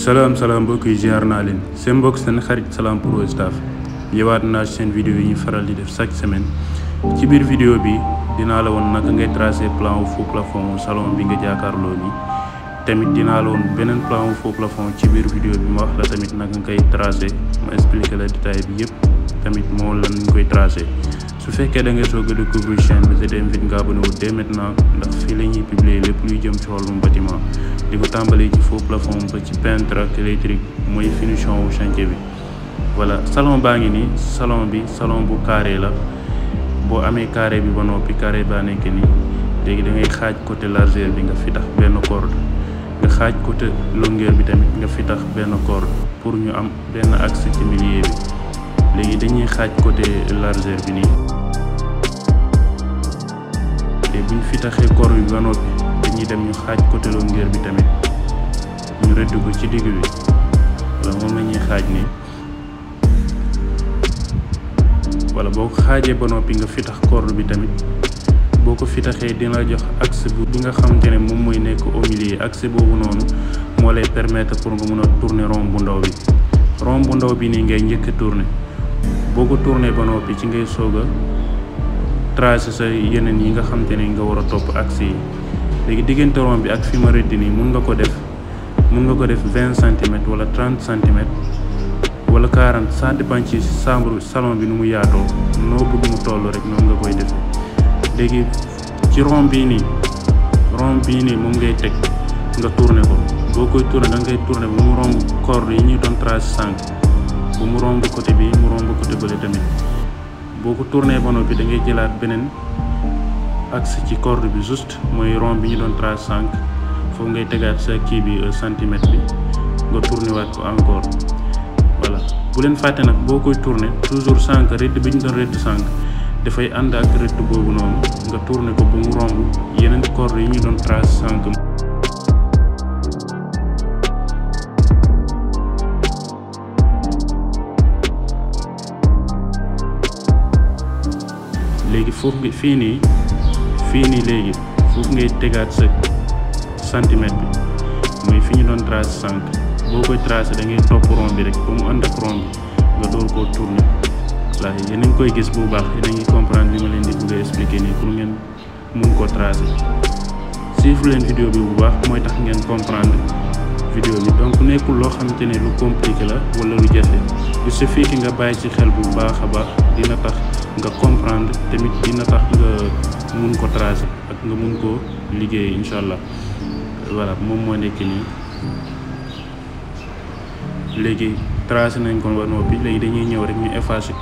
salaam mbokk yi ziar naa leen seen mbokk seen xarit Salam Pro Staff ñëwaat naa ci seen vidéo yi ñu faral di def chaque semaine. ci biir vidéo bi dinaa la woon naka ngay tracer plan wu faux plafond salon bi nga jàkkaarloo nii tamit dinaa la woon beneen plan wu faux plafond ci biir vidéo bi ma wax la tamit naka nga koy tracer ma expliquer la détail bi yëpp tamit moo lan ñu koy tracer. su fekkee da ngay soog a découvrir chaîne bi je t'invite nga abonné wu dès maintenant ndax fii la ñuy publier lépp luy jëm ci wàllum bâtiment di ko tàmbalee ci faux plafond ba ci peintre ak électrique mooy finition wu chantier bi. voilà salon baa ngi nii salon bi salon bu carré la boo amee carré bi ba noppi carré baa nekk nii léegi da ngay xaaj côté largeur bi nga fi tax benn corde nga xaaj côté longueur bi tamit nga fi tax benn corde pour ñu am benn axe ci milieu bi. léegi dañuy xaaj côté largeur bi nii te buñ fi taxee corde bi ba noppi dañuy dem ñu xaaj côté longueur bi tamit ñu rëdd ko ci digg bi wala moom la ñuy xaaj nii. wala boo ko xaajee ba noppi nga fi tax corde bi tamit boo ko fi taxee dina jox axe bi nga xamante ne moom mooy nekk au milieu axe boobu noonu moo lay permettre pour nga mun a tourner rond bu ndaw bi. rond bu ndaw bi nii ngay njëkk a tourner boo ko tourner ba noppi ci ngay soog a tracer sa yeneen yi nga xamante ne nga war a topp axe yi. léegi diggante rond bi ak fi ma rëdd nii mun nga ko def 20 centimètres wala 30 centimètres wala 40 ça dépend ci salon bi nu mu yaatoo noo bëgg mu toll rek noonu nga koy defee. léegi ci rond bii nii moom ngay teg nga tourner ko boo koy tourner da ngay tourner ba mu romb corde yi ñuy doon tracer sànq ba mu romb côté bi mu romb côté bële tamit boo ko tourner ba noppi da ngay jëlaat beneen axe ci corde bi juste mooy rond bi ñu doon tracer sànq foofu ngay tegaat sa kii bi centimètre bi nga tourner waat ko encore. voilà bu leen fàtte nag boo koy tourner toujours sànq rëdd bi ñu doon rëdd sànq dafay ànd ak rëdd boobu noonu nga tourner ko ba mu romb yeneen corde yi ñu doon tracer sànq. léegi foofu fii nii léegi foofu ngay tegaat sa centimètre bi mooy fi ñu doon tracer sànq. boo koy tracé da ngay topp rond bi rek ba mu ànd ak rond bi nga door koo tourner. voilà yéen a ngi koy gis bu baax yéen a ngi comprendre li ma leen di bëgg a expliquer nii pour ngeen mun koo tracé. suivre leen vidéo bi bu baax mooy tax ngeen comprendre vidéo bi donc nekkul loo xamante ne lu compliqué la wala lu jafe il suffit que nga bàyyi ci xel bu baax a baax dina tax nga comprendre tamit dina tax nga mun ko tracé ak nga mun koo liggéey incha allah. voilà moom moo nekk nii. léegi tracé nañ ko ba noppi léegi dañuy ñëw rek ñu effacer.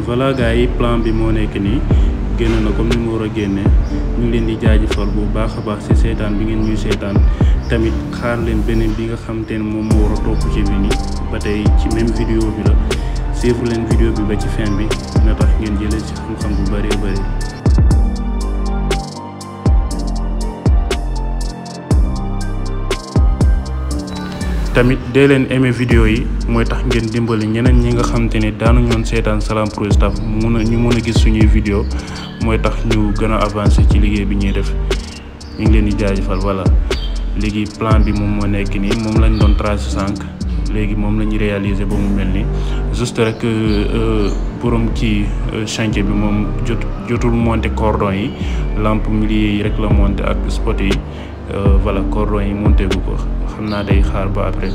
voilà gars yi plan bi moo nekk nii génn na comme ni mu war a génnee ñu ngi leen di jaajëfal bu baax a baax ci seetaan bi ngeen ñuy seetaan tamit xaar leen beneen bi nga xamante ne moom moo war a topp ci bi nii ba tey ci même vidéo bi la suivre leen vidéo bi ba ci fin bi dina tax ngeen jëlee ci xam-xam bu bëree bëri. tamit dee leen aimé vidéo yi mooy tax ngeen dimbali ñeneen ñi nga xamante ne daanu ñoon seetaan Salam Pro Staff ñu mën a gis suñuy vidéo mooy tax ñu gën a avancer ci liggéey bi ñuy def ñu ngi leen di jaajëfal. voilà léegi plan bi moom moo nekk nii moom lañ doon tracer sànq léegi moom la ñu réaliser ba mu mel ni juste rek borom kii chantier bi moom jotul monter cordon yi lampe milieu yi rek la monter ak spot yi. voilà cordon yi monté gu ko xam naa day xaar ba après.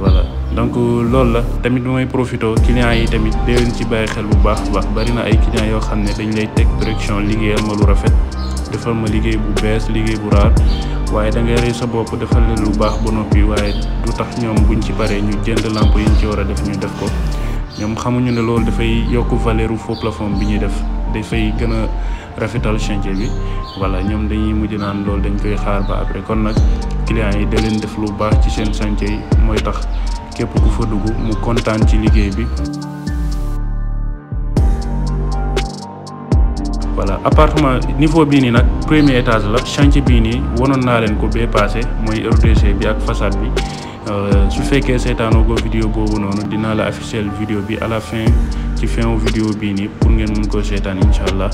voilà donc loolu la tamit bi may profité clients yi tamit dee leen ci bàyyi xel bu baax a baax bari na ay clients yoo xam ne dañ lay teg direction liggéeyal ma lu rafet defal ma liggéey bu bees liggéey bu raar waaye da ngay rey sa bopp defal leen lu baax ba noppi waaye du tax ñoom buñ ci paree ñu jënd lampe yi ñu ci war a def ñu def ko ñoom xamuñu ne loolu dafay yokk valeur u faux plafond bi ñuy def dafay gën a rafetal chantier bi. voilà ñoom dañuy mujj naan loolu dañ koy xaar ba après kon nag clients yi da leen def lu baax ci seen chantier yi mooy tax képp ku fa dugg mu kontaan ci liggéey bi. voilà appartement niveau bii nii nag premier étage la. chantier bii nii wanoon naa leen ko bee passé mooy RDC bi ak façade bi. su fekkee seetaanoo ko vidéo boobu noonu dinaa la afficher vidéo bi à la fin ci fin vidéo bii nii pour ngeen mun koo seetaan incha allah.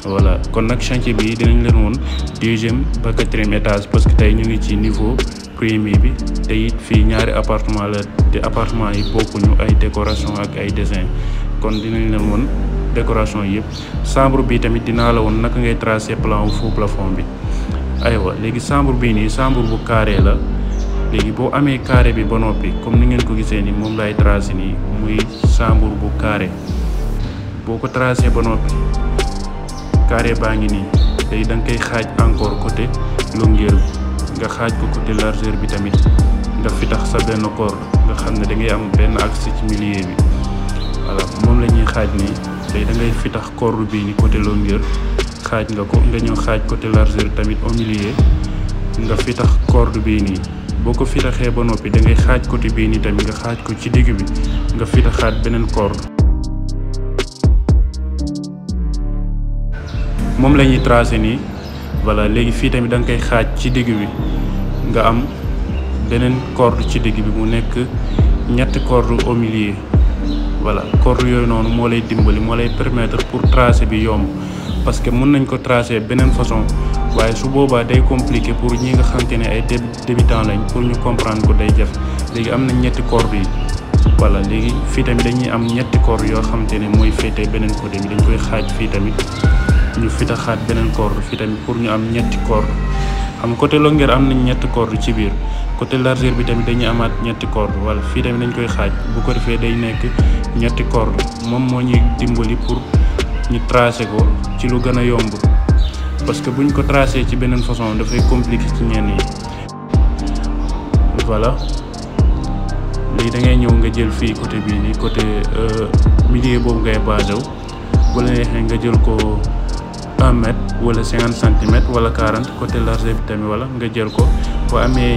voilà kon nag chantier bi dinañ leen woon 2e ba 4e étage parce que tey ñu ngi ci niveau premier bi te it fii ñaari appartement la te appartement yi bokkuñu ay décoration ak ay dessin kon dinañ leen woon décoration yëpp. chambre bi tamit dinaa la woon naka ngay tracer plan wu faux plafond bi. aywa léegi chambre bii nii chambre bu carré la. léegi boo amee carré bi ba noppi comme ni ngeen ko gisee ni moom lay tracé nii muy chambre bu carré boo ko tracé ba noppi carré baa ngi nii léegi da nga koy xaaj encore côté longueur bi nga xaaj ko côté largeur bi tamit nga fi tax sa benn corde nga xam ne da ngay am benn axe ci milieu bi. voilà moom la ñuy xaaj nii léegi da ngay fi tax corde bii ni côté longueur xaaj nga ko nga ñëw xaaj côté largeur tamit au milieu nga fi tax corde bii nii. boo ko fitaxee ba noppi da ngay xaaj côté bii nii tamit nga xaaj ko ci digg bi nga fitaxaat beneen corde moom la ñuy tracé nii. voilà léegi fii tamit da nga koy xaaj ci digg bi nga am beneen corde ci digg bi mu nekk ñetti corde au milieu. voilà corde yooyu noonu moo lay dimbali moo lay permettre pour tracé bi yomb parce que mën nañ ko tracé beneen façon. waaye su boobaa day compliqué pour ñi nga xamante ne ay débutants lañ pour ñu comprendre ko day jëf léegi am na ñetti corde yi. voilà léegi fii tamit dañuy am ñetti corde yoo xamante ne mooy féete beneen côté bi dañ koy xaaj fii tamit ñu fi taxaat beneen corde fii tamit pour ñu am ñetti corde. xam côté longueur am nañ ñetti corde ci biir côté largeur bi tamit dañuy amaat ñetti corde. voilà fii tamit dañ koy xaaj bu ko defee day nekk ñetti corde moom moo ñuy dimbali pour ñu tracé ko ci lu gën a yomb. parce que buñ ko tracé ci beneen façon dafay compliqué ci ñenn yi. voilà léegi da ngay ñëw nga jël fii côté bii nii côté milieu boobu ngay basé wu bu la neexee nga jël ko 1 mètre wala 50 centimètres wala 40 côté largeur bi tamit wala nga jël ko boo amee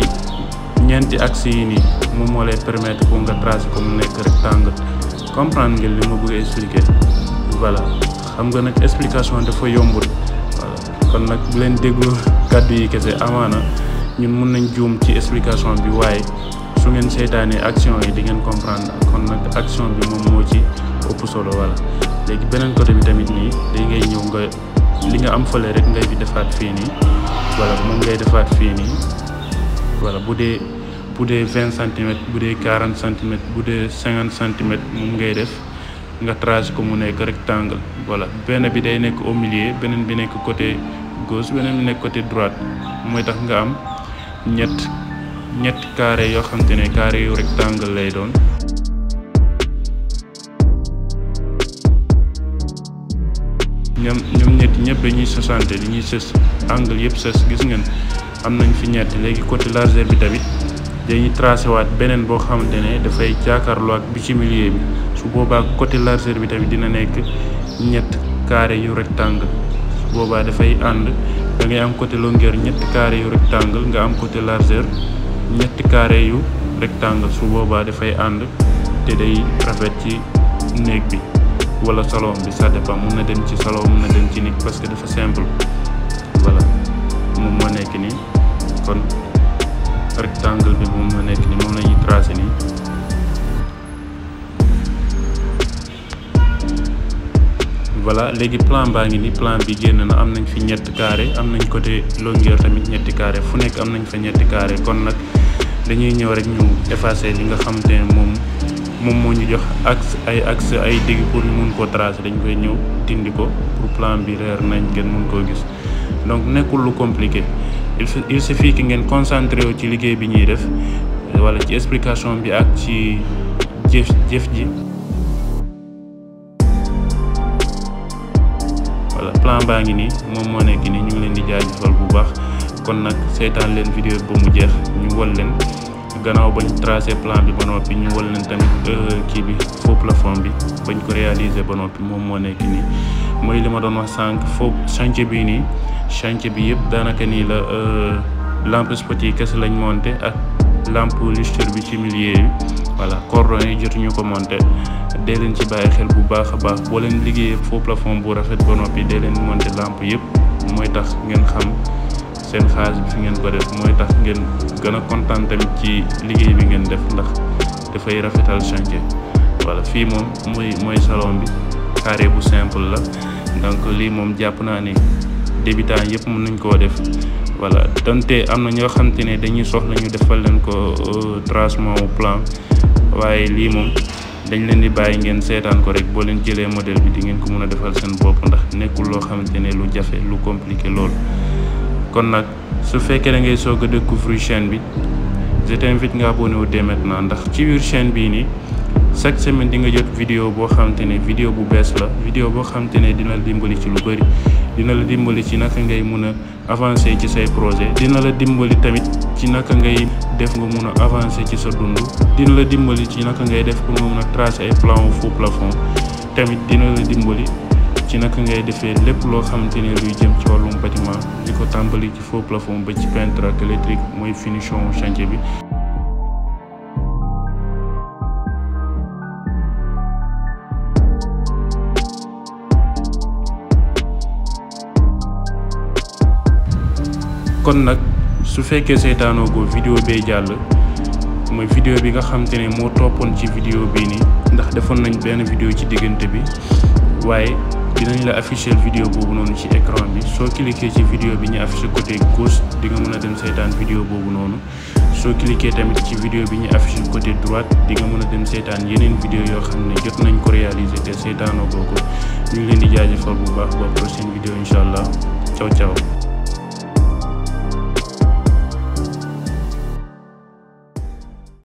ñeenti axe yi nii moom moo lay permettre pour nga tracé ko mu nekk rectangle. comprendre ngeen li ma bëgg expliquer. voilà xam nga nag explication dafa yombul. kon nag bu leen déglu kàddu yi kese amaana ñun mun nañ juum ci explication bi waaye su ngeen seetaanee action yi di ngeen comprendre kon nag action bi moom moo ci ëpp solo. voilà léegi beneen côté bi tamit nii day ngay ñëw nga li nga am fële rek ngay bi defaat fii nii. voilà moom ngay defaat fii nii. voilà bu dee 20 centimètres bu dee 40 centimètres bu dee 50 centimètres moom ngay def nga tracé ko mu nekk rectangle. voilà benn bi day nekk au milieu beneen bi nekk côté gauche beneen bi nekk côté droite mooy tax nga am ñetti carré yoo xam te ne carré yu rectangle lay doon. ñoom ñëpp dañuy sosante dañuy sës angle yëpp sës gis ngeen am nañ fi ñett. léegi côté largeur bi tamit dañuy tracé waat beneen boo xamante ne dafay jàkkaarloo ak bi ci milieu bi su boobaa côté largeur bi tamit dina nekk ñett carré yu rectangle. su boobaa dafay ànd da ngay am côté longueur ñetti carré yu rectangle nga am côté largeur ñetti carré yu rectangle. su boobaa dafay ànd te day rafet ci néeg bi wala salon bi ça dépend mun na dem ci salon mun na dem ci nit parce que dafa simple. voilà moom moo nekk nii kon rectangle bi moom moo nekk nii moom la ñuy tracé nii. voilà léegi plan baa ngi ni plan bi génn na am nañ fi ñetti carré am nañ côté longueur tamit ñetti carré fu nekk am nañ fa ñetti carré. kon nag dañuy ñëw rek ñu effacer li nga xamante ne moom moo ñu jox axe ay digg pour ñu mun koo tracer dañ koy ñëw dindi ko pour plan bi leer nañ ngeen mun koo gis. donc nekkul lu compliqué il suffit que ngeen concentré wu ci liggéey bi ñuy def wala ci explication bi ak ci jëf ji. voilà plan baa ngi nii moom moo nekk nii ñu ngi leen di jaajëfal bu baax. kon nag seetaan leen vidéo ba mu jeex ñu wol leen gannaaw bañ tracé plan bi ba noppi ñu wol leen tamit kii bi faux plafond bi bañ ko réaliser ba noppi moom moo nekk nii. mooy li ma doon wax sànq faux chantier bii nii chantier bi yëpp daanaka nii la lampe spot yi kese lañ monté ak lampe lustre bi ci milieu bi voilà cordon yi jotuñu ko monter dee leen ci bàyyi xel bu baax a baax boo leen liggéeyee faux plafond bu rafet ba noppi dee leen monter lampe yëpp mooy tax ngeen xam seen xaalis bi fi ngeen ko def mooy tax ngeen gën a kontaan tamit ci liggéey bi ngeen def ndax dafay rafetal chantier. voilà fii moom mooy salon bi carré bu simple la donc lii moom jàpp naa ne débutant yëpp mën nañ koo def. voilà donte am na ñoo xamante ne dañuy soxla ñu defal leen ko tracement au plan waaye lii moom dañ leen di bàyyi ngeen seetaan ko rek boo leen jëlee modèle bi di ngeen ko mën a defal seen bopp ndax nekkul loo xamante ne lu jafe lu compliqué lool. kon nag su fekkee da ngay soog a découvrir chaîne bi je t'invite nga abonné wu dès maintenant ndax ci biir chaîne bii nii chaque semaine di nga jot vidéo boo xamante ne vidéo bu bees la vidéo boo xamante ne dina la dimbali ci lu bëri. dina la dimbali ci naka ngay mun a avancer ci say projet dina la dimbali tamit ci naka ngay def nga mun a avancer ci sa dund dina la dimbali ci naka ngay def pour nga mun a tracer ay plan au faux plafond tamit dina la dimbali ci naka ngay defee lépp loo xamante ne luy jëm ci wàllum bâtiment di ko tàmbali ci faux plafond ba ci peinture ak électrique mooy finition chantier bi. kon nag su fekkee seetaanoo go vidéo bee jàll mooy vidéo bi nga xamante ne moo toppoon ci vidéo bii nii ndax defoon nañ benn vidéo ci diggante bi waaye dinañ la afficher vidéo boobu noonu ci écran bi soo cliquer ci vidéo bi ñu afficher côté gauche di nga mën a dem seetaan vidéo boobu noonu soo cliquer tamit ci vidéo bi ñu afficher côté droite di nga mën a dem seetaan yeneen vidéo yoo xam ne jot nañ ko réaliser te seetaanoo ko ñu ngi leen di jaajëfal bu baax ba prochaine vidéo incha allah ciao ciao.